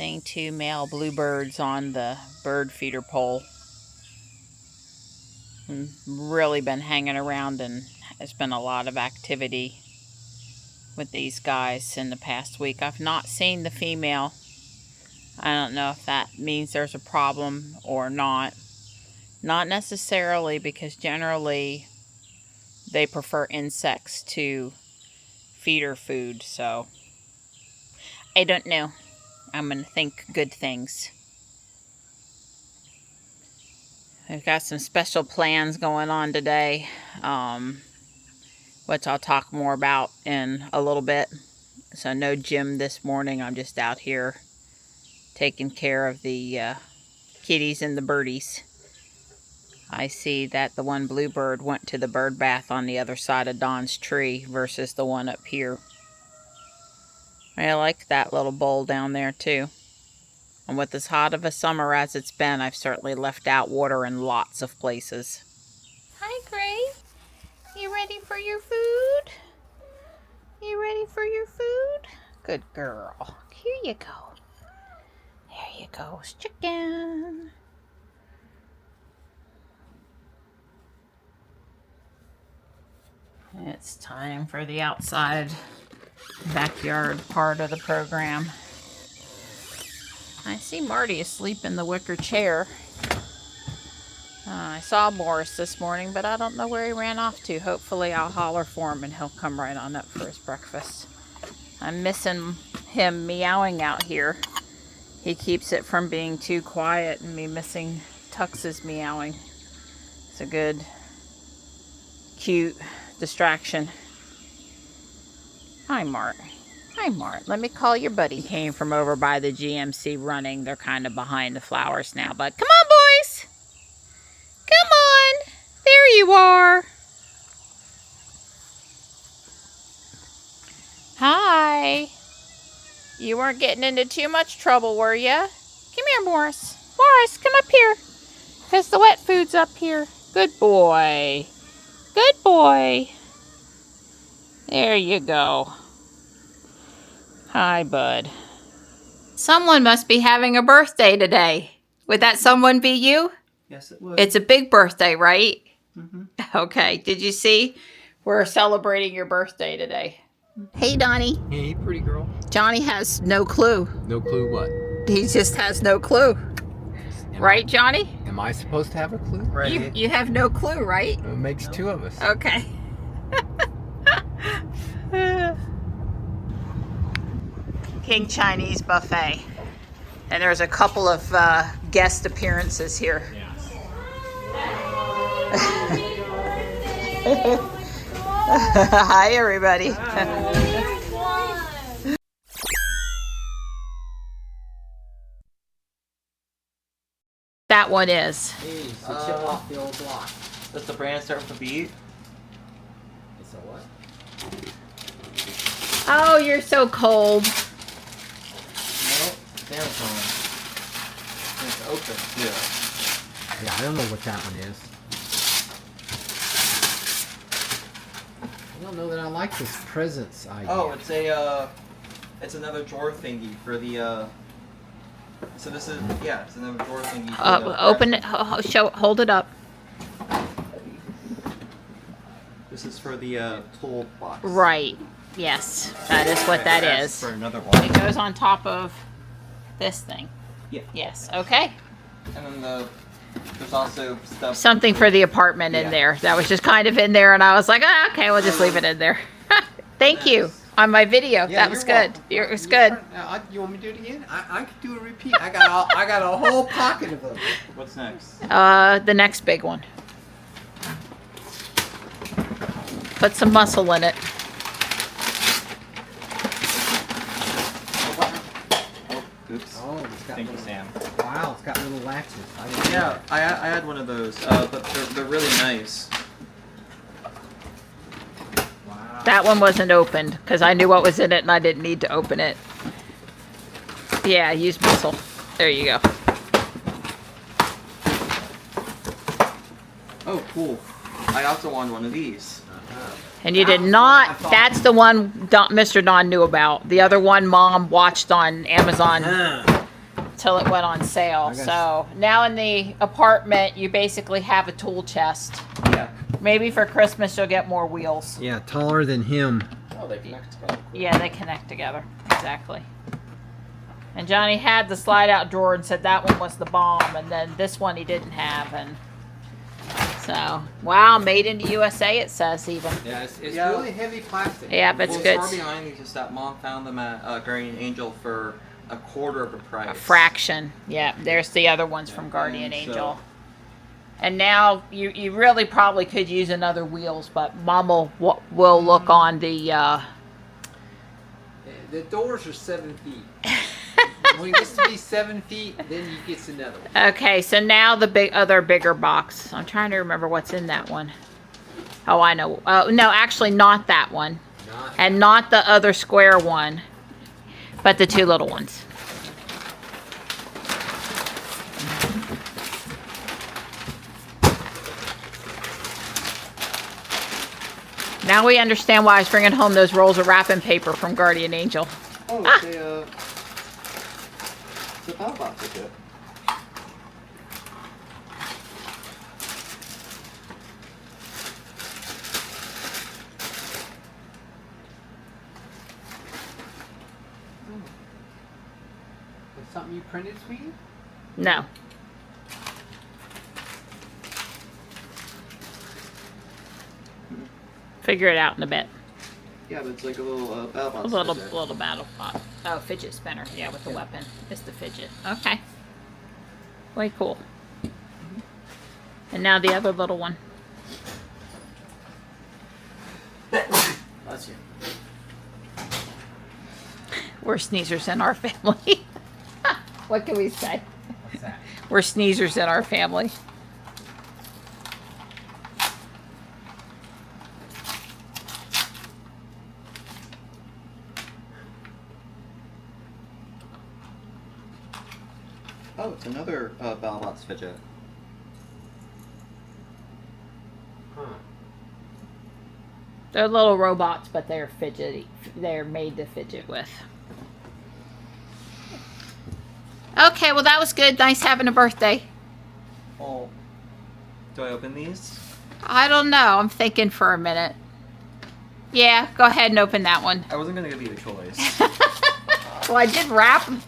seeing 2 male bluebirds on the bird feeder pole. Really been hanging around, and there's been a lot of activity with these guys in the past week. I've not seen the female. I don't know if that means there's a problem or not. Not necessarily, because generally they prefer insects to feeder food, so I don't know. I'm going to think good things. We've got some special plans going on today, which I'll talk more about in a little bit. So no gym this morning. I'm just out here taking care of the kitties and the birdies. I see that the one bluebird went to the bird bath on the other side of Don's tree versus the one up here. I like that little bowl down there too. And with as hot of a summer as it's been, I've certainly left out water in lots of places. Hi, Gray. You ready for your food? You ready for your food? Good girl. Here you go. There you go, chicken. It's time for the outside backyard part of the program. I see Marty asleep in the wicker chair. I saw Morris this morning, but I don't know where he ran off to. Hopefully I'll holler for him and he'll come right on up for his breakfast. I'm missing him meowing out here. He keeps it from being too quiet, and me missing Tux's meowing. It's a good, cute distraction. Hi, Mart. Hi, Mart. Let me call your buddy. Came from over by the GMC running. They're kind of behind the flowers now, but come on, boys. Come on. There you are. Hi. You weren't getting into too much trouble, were you? Come here, Morris. Morris, come up here. Because the wet food's up here. Good boy. Good boy. There you go. Hi, bud. Someone must be having a birthday today. Would that someone be you? Yes, it would. It's a big birthday, right? Mm-hmm. Okay. Did you see? We're celebrating your birthday today. Hey, Donnie. Hey, pretty girl. Johnny has no clue. No clue what? He just has no clue. Right, Johnny? Am I supposed to have a clue? Right. You have no clue, right? It makes 2 of us. Okay. King Chinese buffet. And there's a couple of guest appearances here. Hi, everybody. That one is. Hey, so chip off the old block. Does the brand start with a B? It's a what? Oh, you're so cold. No, Samsung. It's open. Yeah. Yeah, I don't know what that one is. I don't know that I like this presents idea. Oh, it's another drawer thingy for the So this is it's another drawer thingy. For the Open it. Hold it up. This is for the tool box. Right. Yes, that is what that is. For another one. It goes on top of this thing. Yeah. Yes. Okay. And then there's also stuff. Something for the apartment in there. That was just kind of in there, and I was like, okay, we'll just leave it in there. Thank you. On my video. Yeah, That was good. It was good. You want me to do it again? I could do a repeat. I got a whole pocket of them. What's next? The next big one. Put some muscle in it. Oops. Oh, it's got Thank you, little, Sam. wow, it's got little latches. I had one of those, but they're really nice. Wow. That one wasn't opened because I knew what was in it and I didn't need to open it. Yeah, use muscle. There you go. Oh, cool. I also wanted one of these. And you did not, that's the one Mr. Don knew about. The other one Mom watched on Amazon. until it went on sale. So now in the apartment, you basically have a tool chest. Yeah. Maybe for Christmas you'll get more wheels. Yeah, taller than him. Oh, they connect together. Yeah, they connect together. Exactly. And Johnny had the slide out drawer and said that one was the bomb, and then this one he didn't have. And so, wow, made in the USA it says even. Yeah, it's really heavy plastic. Yeah, but it's Well, good. far behind is just that Mom found them at Guardian Angel for a quarter of the price. A fraction. Yeah, there's the other ones from Guardian and so- Angel. And now you really probably could use another wheels, but Mom will look on the. The doors are 7 feet. When it gets to be 7 feet, then you get another one. Okay, so now the bigger box. I'm trying to remember what's in that one. Oh, I know. No, actually not that one. And not the other square one, but the two little ones. Now we understand why I was bringing home those rolls of wrapping paper from Guardian Angel. Oh, Ah. it's a BattleBots ticket. That's something you printed, sweetie? No. Figure it out in a bit. Yeah, but it's like a little BattleBots. A little battle pot. Oh, fidget spinner. Yeah, with the weapon. It's the fidget. Okay. Way cool. And now the other little one. That's you. We're sneezers in our family. What can we say? What's that? We're sneezers in our family. Oh, it's another BattleBots fidget. Huh. They're little robots, but they're fidgety. They're made to fidget with. Okay, well that was good. Nice having a birthday. Oh, do I open these? I don't know. I'm thinking for a minute. Yeah, go ahead and open that one. I wasn't gonna give you the choice. Well, I did wrap them.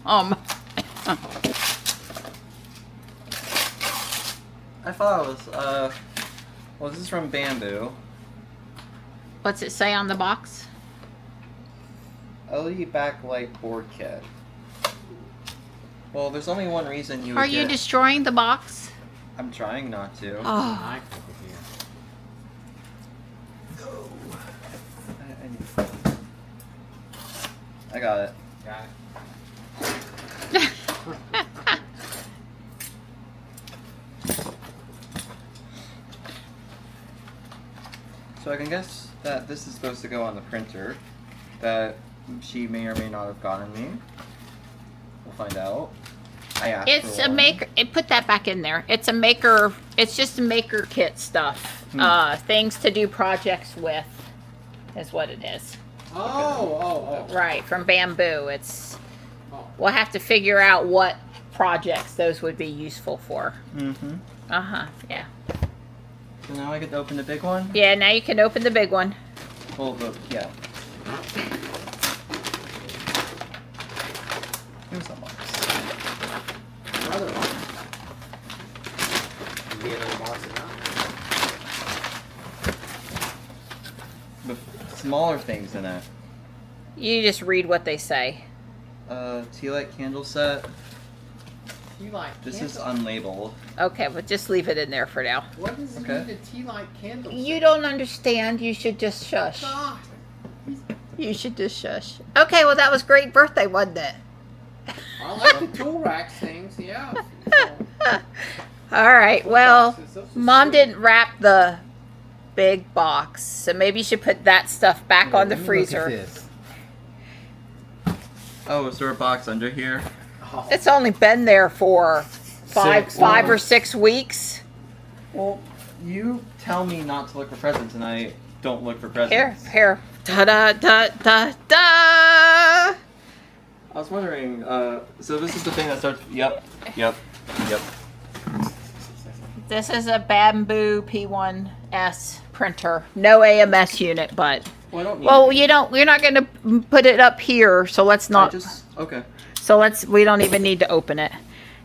I thought it was, well, this is from Bamboo. What's it say on the box? LED backlight board kit. Well, there's only one reason you would Are you get... destroying the box? I'm trying not to. Oh, I I got it. got it. So I can guess that this is supposed to go on the printer that she may or may not have gotten me. We'll find out. I asked it's for a one. maker. Put that back in there. It's a maker. It's just a maker kit stuff. Things to do projects with, is what it is. Oh. Right, from Bamboo. It's. Oh. We'll have to figure out what projects those would be useful for. Mm-hmm. Yeah. So now I get to open the big one? Yeah. Now you can open the big one. Well, yeah. Here's the box. Another one. You get another box of that? With smaller things in it. You just read what they say. Tea light candle set. Tea light This candle. is unlabeled. Okay, but just leave it in there for now. What does it Okay. need a tea light candle? You don't understand. You should just shush. God. You should just shush. Okay, well that was great birthday, wasn't it? I like the tool racks things, yeah. All right. Well, Those are Mom sweet. didn't wrap the big box, so maybe you should put that stuff back on the Let me look at freezer. this. Oh, is there a box under here? Oh. It's only been there for five or months. 6 weeks. Well, you tell me not to look for presents, and I don't look for presents. Here. Da da da da da. I was wondering, so this is the thing that starts, yep. This is a Bamboo P1S printer. No AMS unit, but Well, I don't need well, it. we're not going to put it up here, so let's not. Okay. So we don't even need to open it.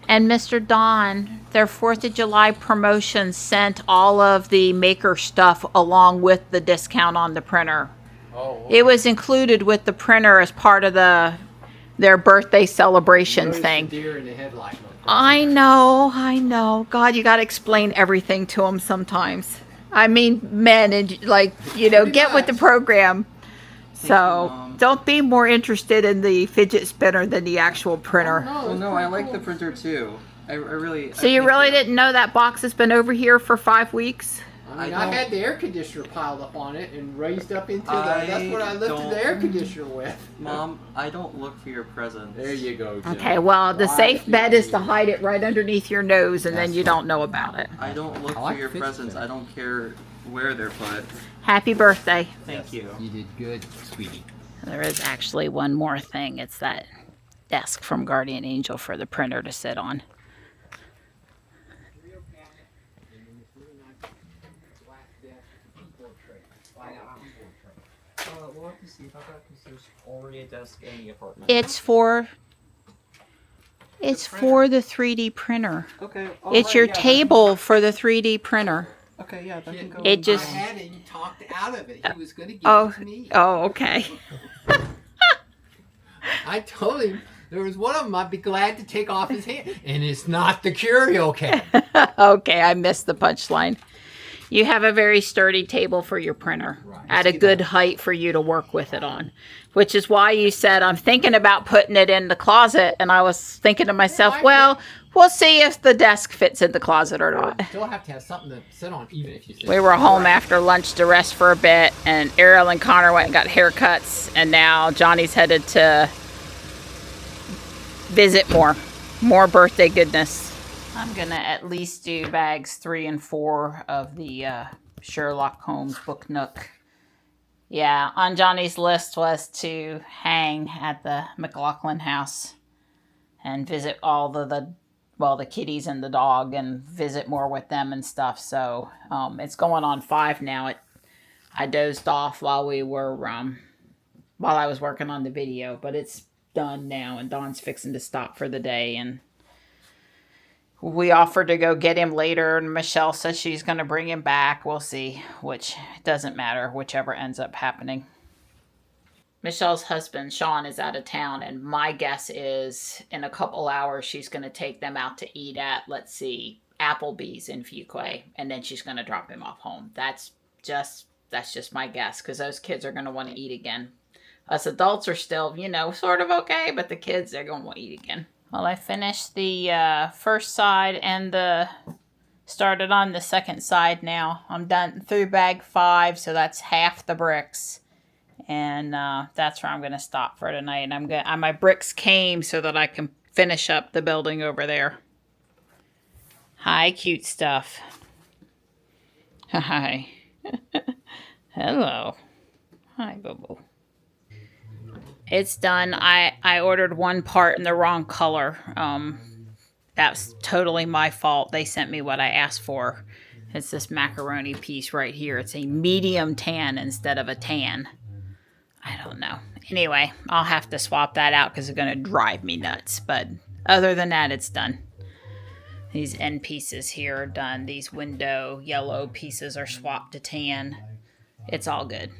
And Mr. Don, their 4th of July promotion sent all of the maker stuff along with the discount on the printer. Oh. It was included with the printer as part of their birthday celebration thing. Deer in the headlight. I know. God, you got to explain everything to them sometimes. I mean, men, and get with the program. So don't be more interested in the fidget spinner than the actual printer. Well, no, I like the printer too. I really. So you really didn't know that box has been over here for 5 weeks? I mean, I had the air conditioner piled up on it and raised up into that's what I lifted the air conditioner with. Mom, I don't look for your presents. There you go, Jim. Okay, well, the safe bet is to hide it right underneath your nose, and then you don't know about it. I don't look for your presents. I don't care where they're put. Happy birthday. Thank you. You did good, sweetie. There is actually one more thing. It's that desk from Guardian Angel for the printer to sit on. We'll have to see about that because there's already a desk in the apartment. It's for the 3D printer. Okay. It's your table for the 3D printer. Okay, yeah, that can go. It just. I had it. You talked out of it. He was going to give it to me. Oh, okay. I told him there was one of them I'd be glad to take off his hand, and it's not the curio cat. Okay, I missed the punchline. You have a very sturdy table for your printer at a good height for you to work with it on, which is why you said, I'm thinking about putting it in the closet. And I was thinking to myself, well, we'll see if the desk fits in the closet or not. Still have to have something to sit on, even if you sit. We were home after lunch to rest for a bit, and Ariel and Connor went and got haircuts, and now Johnny's headed to visit more birthday goodness. I'm gonna at least do bags 3 and 4 of the Sherlock Holmes book nook. Yeah, on Johnny's list was to hang at the McLaughlin house and visit all the kitties and the dog and visit more with them and stuff. So it's going on 5 now. I dozed off while I was working on the video, but it's done now, and Dawn's fixing to stop for the day, and we offered to go get him later, and Michelle says she's going to bring him back. We'll see, which doesn't matter, whichever ends up happening. Michelle's husband, Sean, is out of town, and my guess is in a couple hours she's going to take them out to eat at, let's see, Applebee's in Fuquay, and then she's going to drop him off home. That's just my guess, because those kids are going to want to eat again. Us adults are still, sort of okay, but the kids, they're going to want to eat again. Well, I finished the first side and started on the second side now. I'm done through bag 5, so that's half the bricks. And that's where I'm going to stop for tonight. And my bricks came so that I can finish up the building over there. Hi, cute stuff. Hi. Hello. Hi, boo-boo. It's done. I ordered one part in the wrong color. That's totally my fault. They sent me what I asked for. It's this macaroni piece right here. It's a medium tan instead of a tan. I don't know. Anyway, I'll have to swap that out because it's going to drive me nuts. But other than that, it's done. These end pieces here are done. These window yellow pieces are swapped to tan. It's all good.